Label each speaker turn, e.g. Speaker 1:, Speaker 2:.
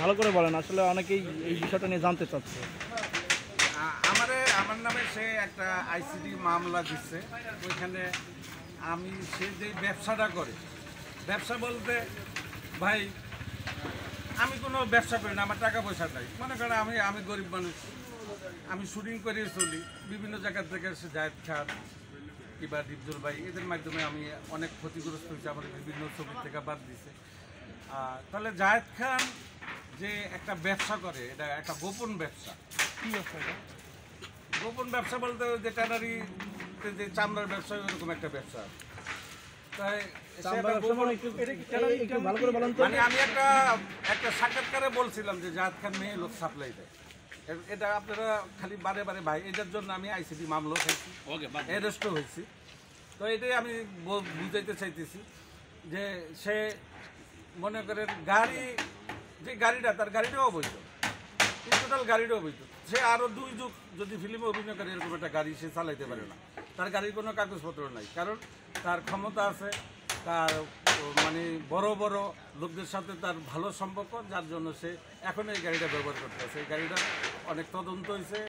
Speaker 1: ভালো করে বলেন, আসলে অনেকেই এই বিষয়টা নিয়ে জানতে চাচ্ছে।
Speaker 2: আমার নামে সে একটা আইসিডি মামলা দিচ্ছে। ওইখানে সে যে ব্যবসাটা করে, ব্যবসা বলতে ভাই আমি কোনো ব্যবসা করি না, আমার টাকা পয়সা নাই। মনে করেন আমি গরিব মানুষ, আমি শুটিং করে চলি বিভিন্ন জায়গা থেকে। সে জায়েদ খান কিংবা ডিপজল ভাই এদের মাধ্যমে আমি অনেক ক্ষতিগ্রস্ত হয়েছি, আমার বিভিন্ন ছবি থেকে বাদ দিছে। তাহলে জায়েদ খান যে একটা ব্যবসা করে, এটা একটা গোপন ব্যবসা।
Speaker 1: কি ব্যবসা এটা?
Speaker 2: গোপন ব্যবসা বলতে ওই যে ট্যানারি যে চামড়ার ব্যবসা, ওরকম একটা ব্যবসা। তাই
Speaker 1: ভালো করে বলেন তো।
Speaker 2: মানে আমি একটা সাক্ষাৎকারে বলছিলাম যে জায়েদ খান মেয়ে লোক সাপ্লাই দেয়। এটা আপনারা খালি বারে বারে ভাই, এটার জন্য আমি আইসিডি মামলা খাইছি, অ্যারেস্টও হয়েছি। তো এটাই আমি বুঝাইতে চাইতেছি যে সে মনে করেন যে গাড়িটা, তার গাড়িটাও অবৈধ, টোটাল গাড়িটাও অবৈধ। সে আরও 2 যুগ যদি ফিল্মে অভিনয় করে, এরকম একটা গাড়ি সে চালাইতে পারে না। তার গাড়ির কোনো কাগজপত্র নাই, কারণ তার ক্ষমতা আছে, তার মানে বড় বড় লোকদের সাথে তার ভালো সম্পর্ক, যার জন্য সে এখন এই গাড়িটা ব্যবহার করতে আছে। এই গাড়িটা অনেক তদন্ত হয়েছে।